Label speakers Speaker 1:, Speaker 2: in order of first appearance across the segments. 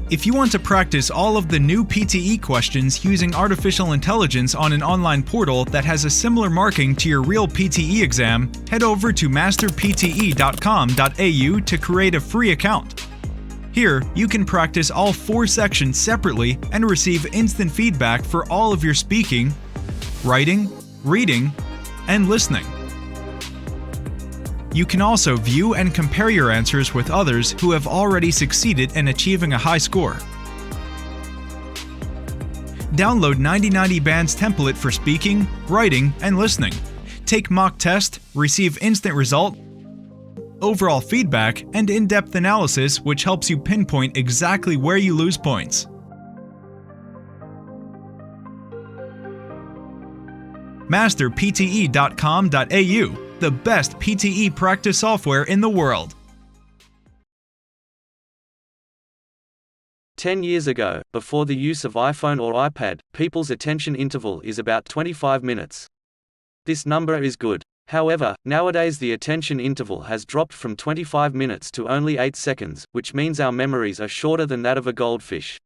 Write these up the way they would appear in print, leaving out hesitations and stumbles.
Speaker 1: If you want to practice all of the new PTE questions using artificial intelligence on an online portal that has a similar marking to your real PTE exam, head over to masterpte.com.au to create a free account. Here, you can practice all 4 sections separately and receive instant feedback for all of your speaking, writing, reading, and listening. You can also view and compare your answers with others who have already succeeded in achieving a high score. Download 9090 Band's template for speaking, writing, and listening. Take mock test, receive instant result, overall feedback, and in-depth analysis which helps you pinpoint exactly where you lose points. masterpte.com.au, the best PTE practice software in the world.
Speaker 2: 10 years ago, before the use of iPhone or iPad, people's attention interval is about 25 minutes. This number is good. However, nowadays the attention interval has dropped from 25 minutes to only 8 seconds, which means our memories are shorter than that of a goldfish.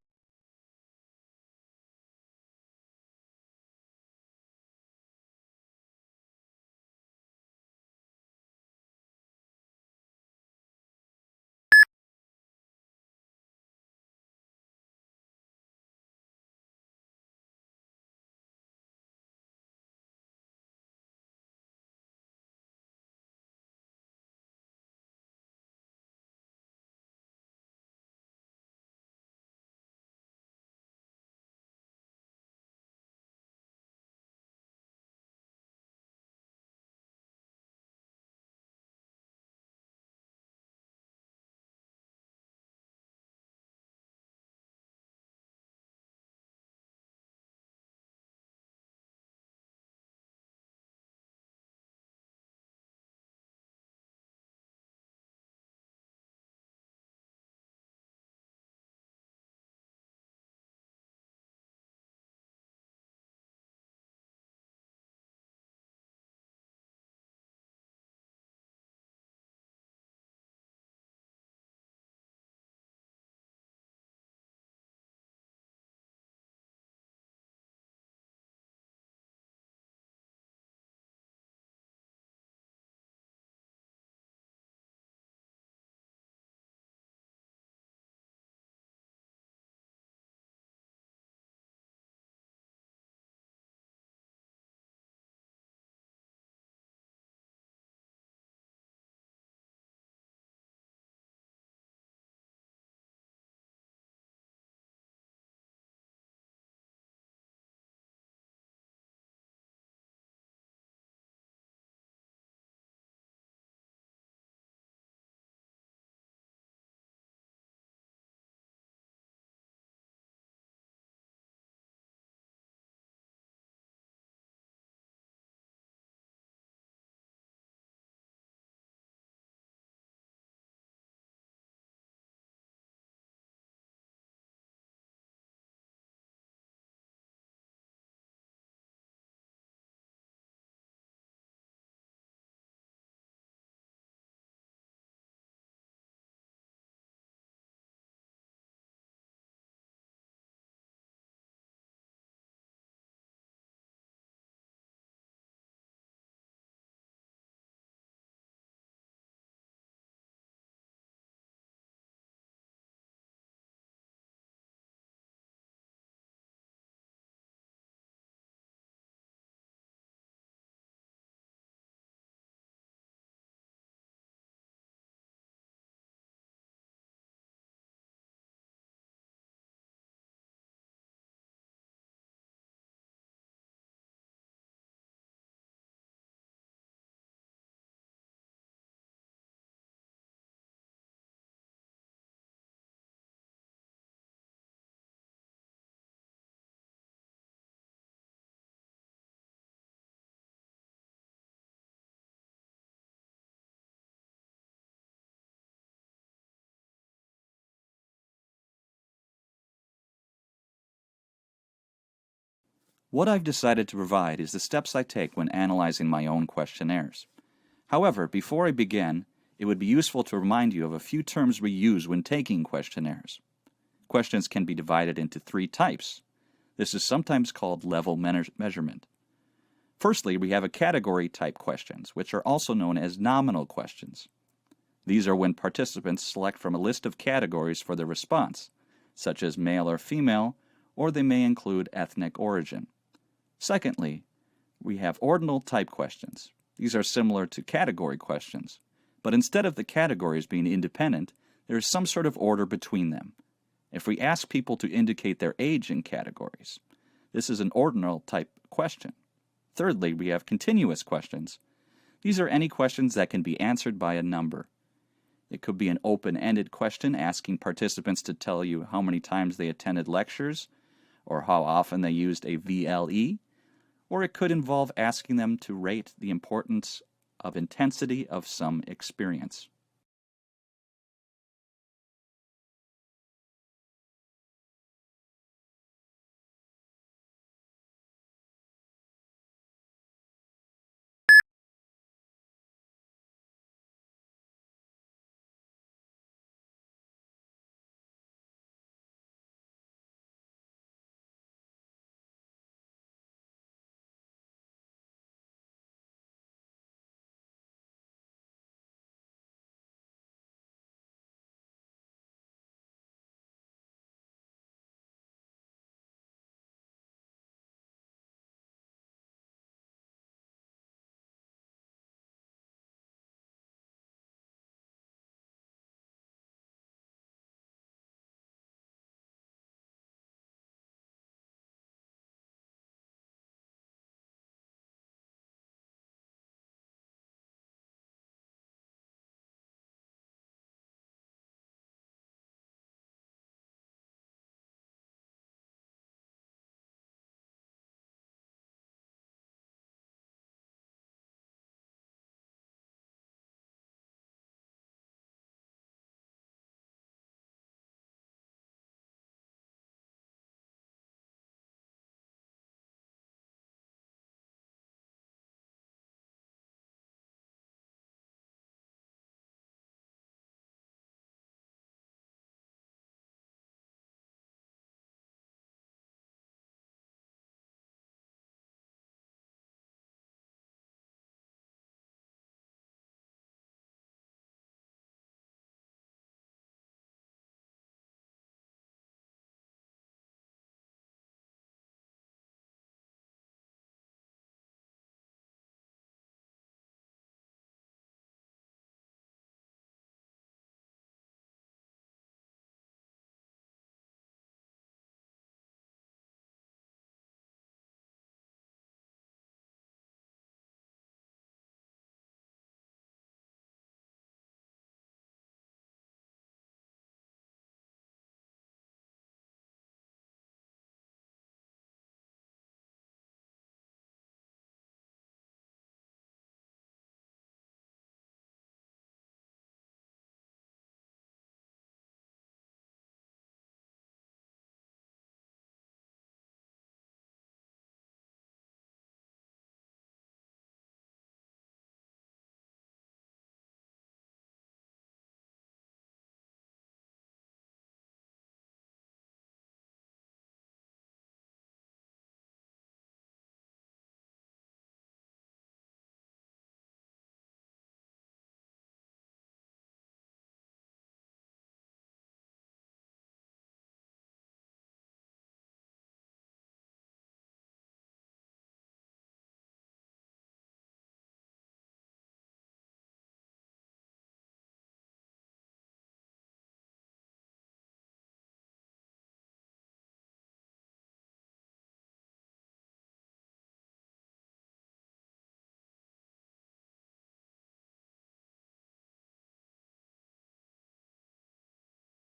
Speaker 3: What I've decided to provide is the steps I take when analyzing my own questionnaires. However, before I begin, it would be useful to remind you of a few terms we use when taking questionnaires. Questions can be divided into 3 types. This is sometimes called level measurement. Firstly, we have a category type questions, which are also known as nominal questions. These are when participants select from a list of categories for their response, such as male or female, or they may include ethnic origin. Secondly, we have ordinal type questions. These are similar to category questions, but instead of the categories being independent, there is some sort of order between them. If we ask people to indicate their age in categories, this is an ordinal type question. Thirdly, we have continuous questions. These are any questions that can be answered by a number. It could be an open-ended question asking participants to tell you how many times they attended lectures or how often they used a VLE, or it could involve asking them to rate the importance of intensity of some experience.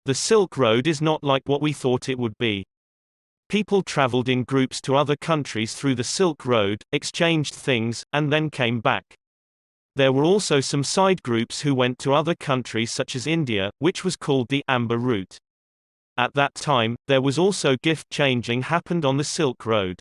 Speaker 4: The Silk Road is not like what we thought it would be. People traveled in groups to other countries through the Silk Road, exchanged things, and then came back. There were also some side groups who went to other countries such as India, which was called the Amber Route. At that time, there was also gift changing happened on the Silk Road.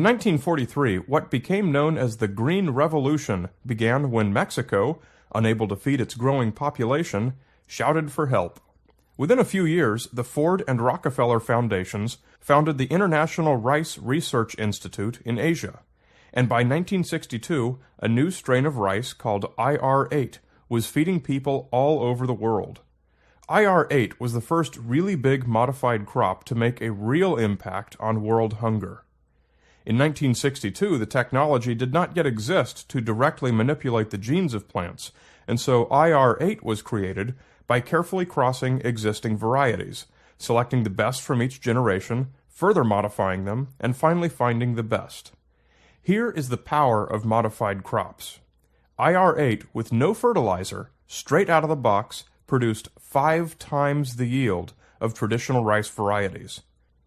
Speaker 5: In 1943, what became known as the Green Revolution began when Mexico, unable to feed its growing population, shouted for help. Within a few years, the Ford and Rockefeller Foundations founded the International Rice Research Institute in Asia, and by 1962, a new strain of rice called IR-8 was feeding people all over the world. IR-8 was the first really big modified crop to make a real impact on world hunger. In 1962, the technology did not yet exist to directly manipulate the genes of plants, and so IR-8 was created by carefully crossing existing varieties, selecting the best from each generation, further modifying them, and finally finding the best. Here is the power of modified crops. IR-8, with no fertilizer, straight out of the box, produced 5 times the yield of traditional rice varieties.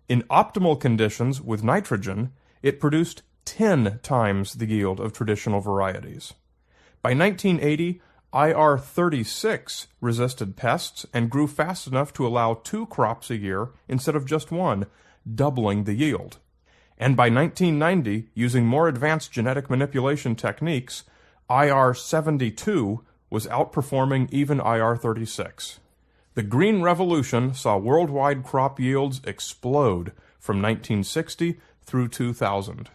Speaker 5: In optimal conditions with nitrogen, it produced 10 times the yield of traditional varieties. By 1980, IR-36 resisted pests and grew fast enough to allow 2 crops a year instead of just 1, doubling the yield. And by 1990, using more advanced genetic manipulation techniques, IR-72 was outperforming even IR-36. The Green Revolution saw worldwide crop yields explode from 1960 through 2000.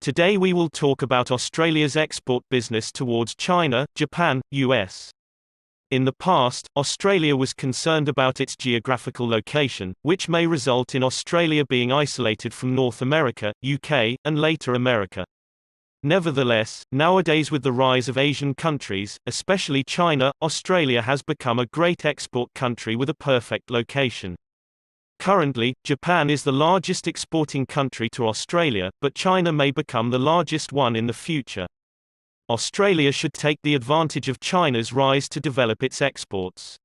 Speaker 4: Today we will talk about Australia's export business towards China, Japan, US. In the past, Australia was concerned about its geographical location, which may result in Australia being isolated from North America, UK, and later America. Nevertheless, nowadays with the rise of Asian countries, especially China, Australia has become a great export country with a perfect location. Currently, Japan is the largest exporting country to Australia, but China may become the largest one in the future. Australia should take the advantage of China's rise to develop its exports.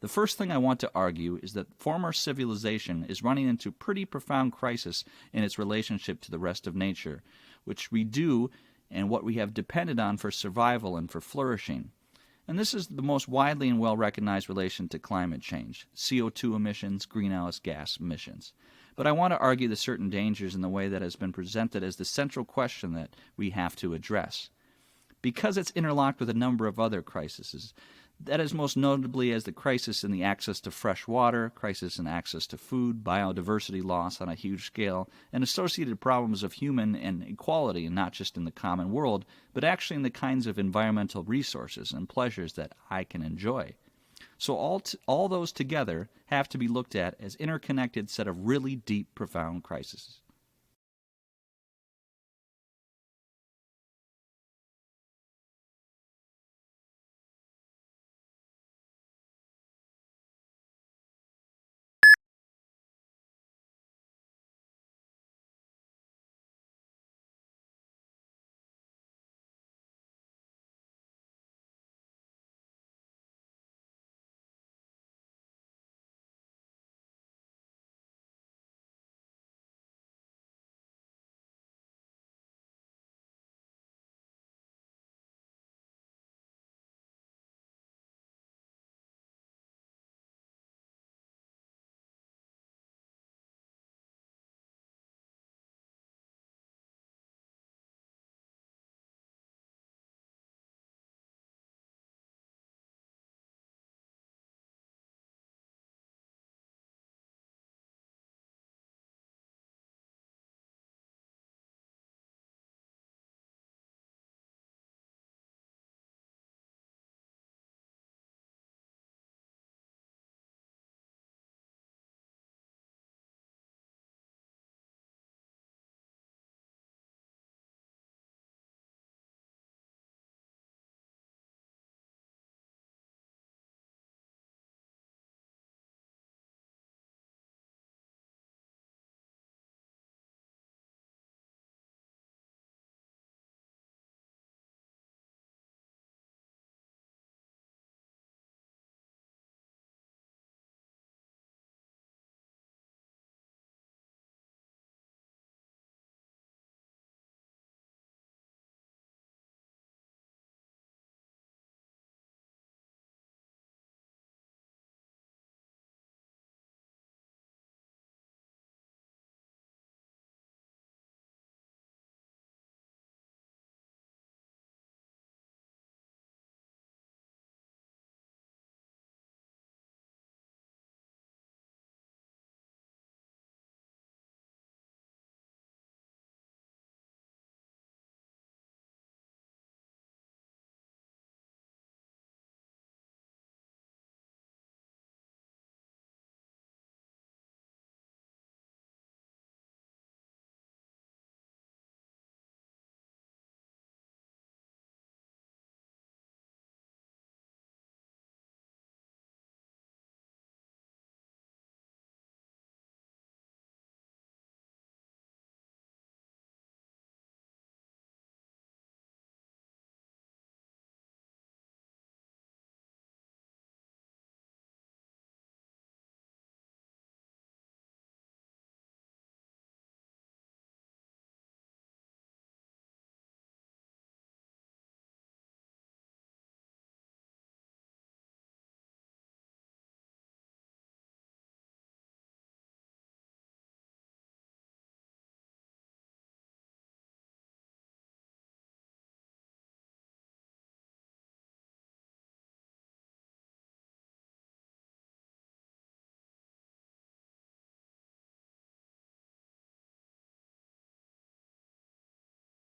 Speaker 3: The first thing I want to argue is that former civilization is running into pretty profound crisis in its relationship to the rest of nature, which we do and what we have depended on for survival and for flourishing. And this is the most widely and well-recognized relation to climate change, CO2 emissions, greenhouse gas emissions. But I want to argue the certain dangers in the way that has been presented as the central question that we have to address. Because it's interlocked with a number of other crises, that is most notably as the crisis in the access to fresh water, crisis in access to food, biodiversity loss on a huge scale, and associated problems of human and equality, and not just in the common world, but actually in the kinds of environmental resources and pleasures that I can enjoy. So all those together have to be looked at as interconnected set of really deep, profound crises.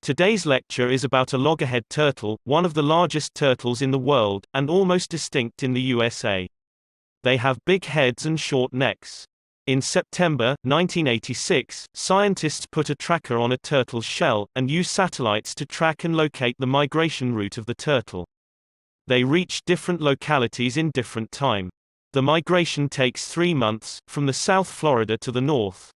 Speaker 4: Today's lecture is about a loggerhead turtle, one of the largest turtles in the world, and almost extinct in the USA. They have big heads and short necks. In September 1986, scientists put a tracker on a turtle's shell, and used satellites to track and locate the migration route of the turtle. They reach different localities in different time. The migration takes 3 months, from the South Florida to the north.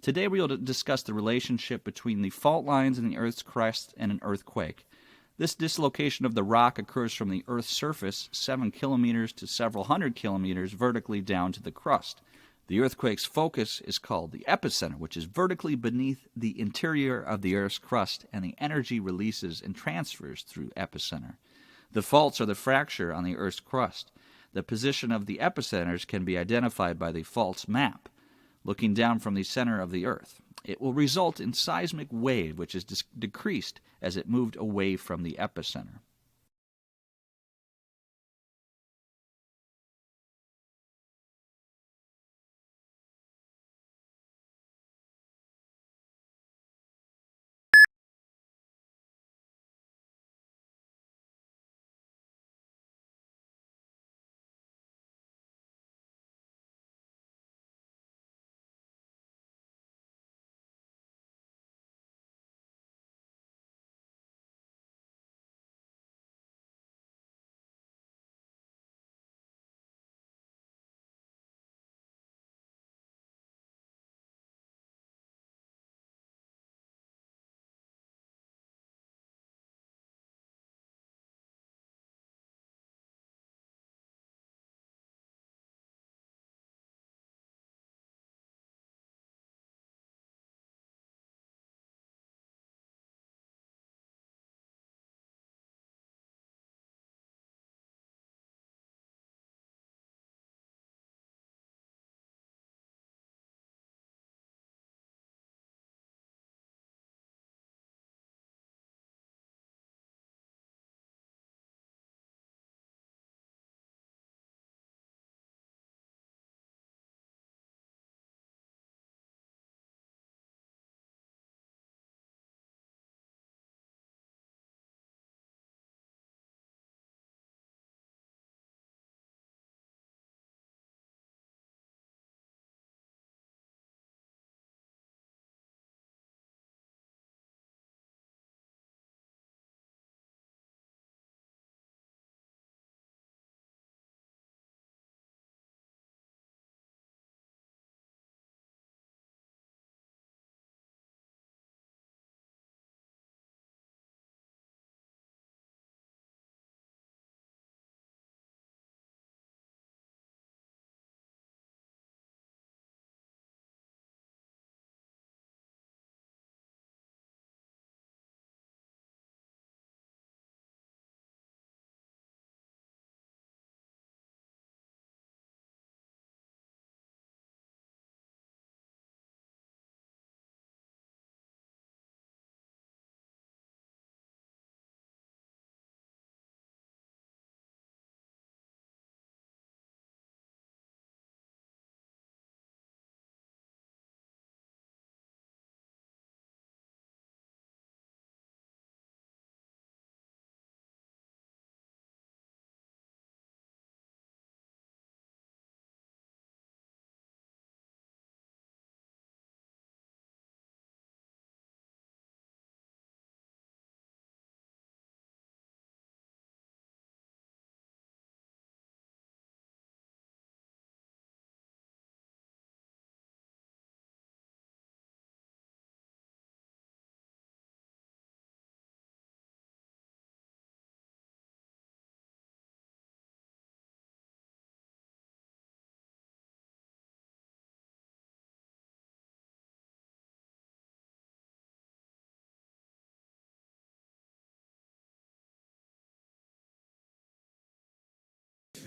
Speaker 3: Today we will discuss the relationship between the fault lines in the Earth's crust and an earthquake. This dislocation of the rock occurs from the Earth's surface 7 kilometers to several hundred kilometers vertically down to the crust. The earthquake's focus is called the epicenter, which is vertically beneath the interior of the Earth's crust, and the energy releases and transfers through epicenter. The faults are the fracture on the Earth's crust. The position of the epicenters can be identified by the faults map, looking down from the center of the Earth. It will result in seismic wave, which is decreased as it moved away from the epicenter.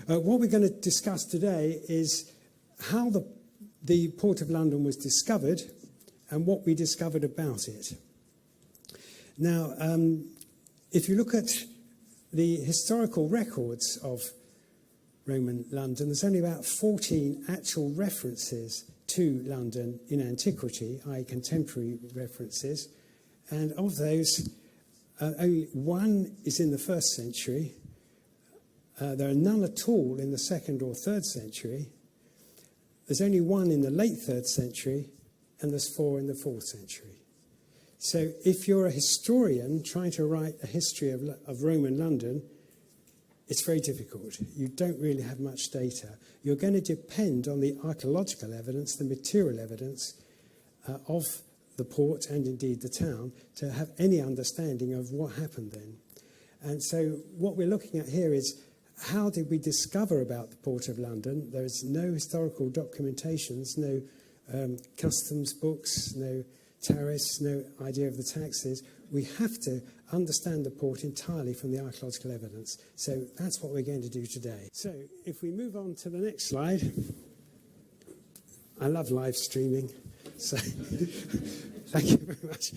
Speaker 6: What we're going to discuss today is how the Port of London was discovered and what we discovered about it. Now, if you look at the historical records of Roman London, there's only about 14 actual references to London in antiquity, i.e. contemporary references, and of those, only one is in the 1st century. There are none at all in the 2nd or 3rd century. There's only one in the late 3rd century, and there's 4 in the 4th century. So if you're a historian trying to write a history of Roman London, it's very difficult. You don't really have much data. You're going to depend on the archaeological evidence, the material evidence, of the port and indeed the town to have any understanding of what happened then. And so what we're looking at here is, how did we discover about the Port of London? There is no historical documentations, no customs books, no tariffs, no idea of the taxes. We have to understand the port entirely from the archaeological evidence. So that's what we're going to do today. So if we move on to the next slide. I love live streaming, so thank you very much.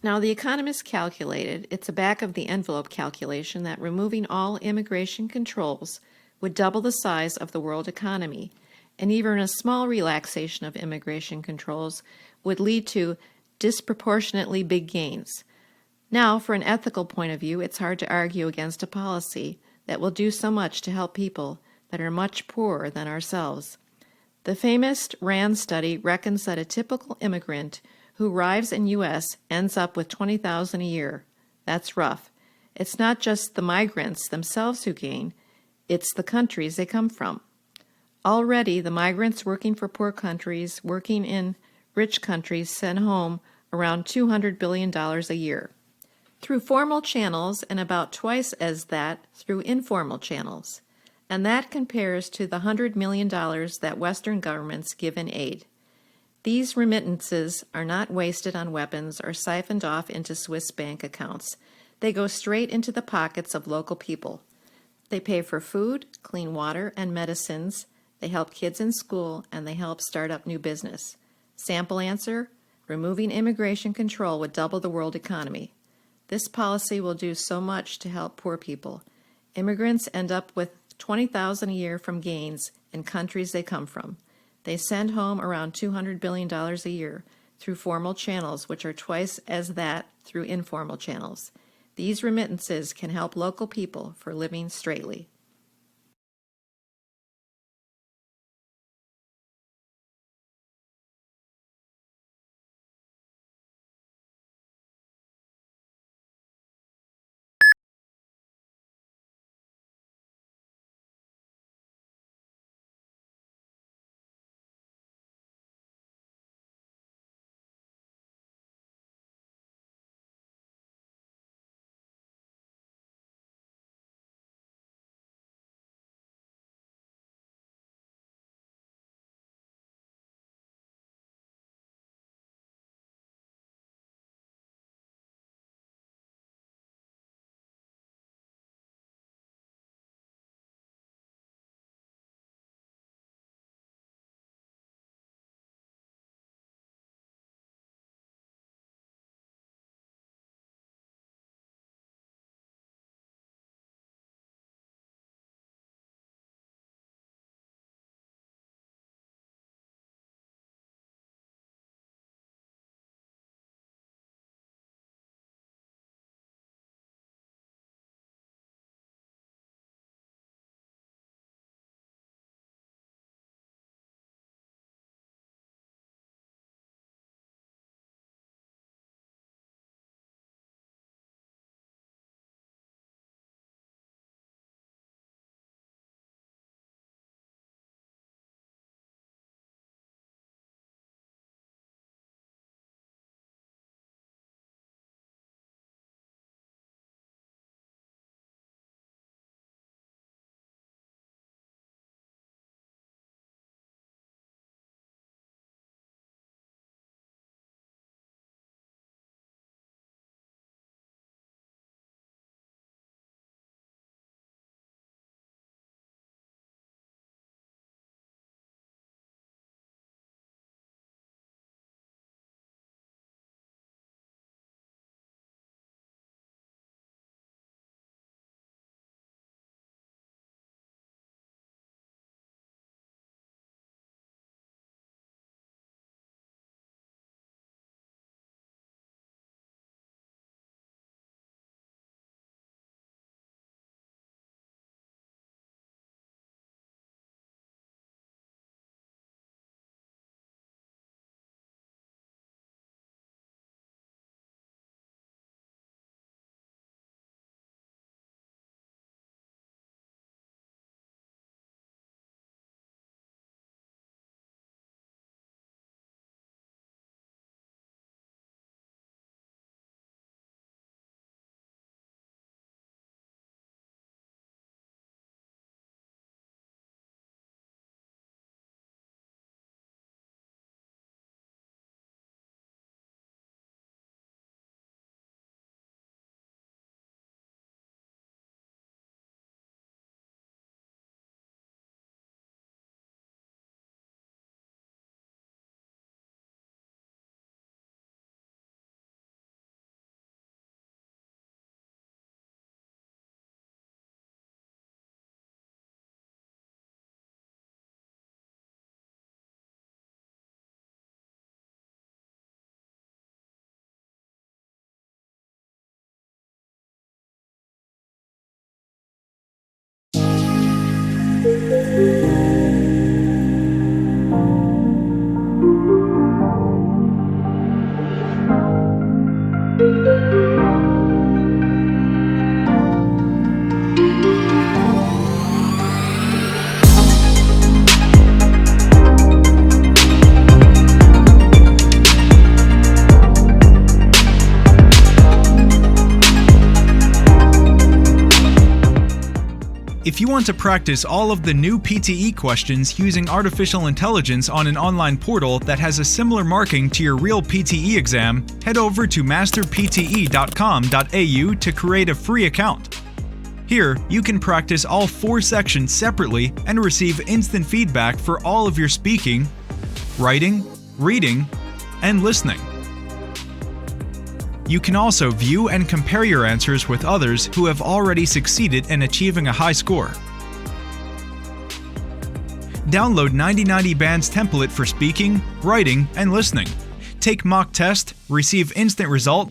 Speaker 7: Now, the economists calculated, it's a back-of-the-envelope calculation, that removing all immigration controls would double the size of the world economy, and even a small relaxation of immigration controls would lead to disproportionately big gains. Now, for an ethical point of view, it's hard to argue against a policy that will do so much to help people that are much poorer than ourselves. The famous RAND study reckons that a typical immigrant who arrives in U.S. ends up with $20,000 a year. That's rough. It's not just the migrants themselves who gain, it's the countries they come from. Already, the migrants working for poor countries, working in rich countries, send home around $200 billion a year, through formal channels and about twice as that through informal channels. and that compares to the $100 million that Western governments give in aid. These remittances are not wasted on weapons or siphoned off into Swiss bank accounts. They go straight into the pockets of local people. They pay for food, clean water, and medicines. They help kids in school, and they help start up new business. Sample answer: removing immigration control would double the world economy. This policy will do so much to help poor people. Immigrants end up with $20,000 a year from gains in countries they come from. They send home around $200 billion a year through formal channels, which are twice as that through informal channels. These remittances can help local people for living straightly.
Speaker 1: If you want to practice all of the new PTE questions using artificial intelligence on an online portal that has a similar marking to your real PTE exam, head over to masterpte.com.au to create a free account. Here, you can practice all 4 sections separately and receive instant feedback for all of your speaking, writing, reading, and listening. You can also view and compare your answers with others who have already succeeded in achieving a high score. Download 9090 Band's template for speaking, writing, and listening. Take mock test, receive instant result,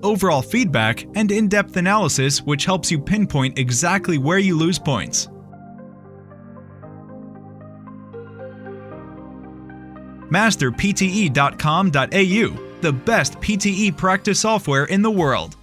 Speaker 1: overall feedback, and in-depth analysis which helps you pinpoint exactly where you lose points. masterpte.com.au, the best PTE practice software in the world.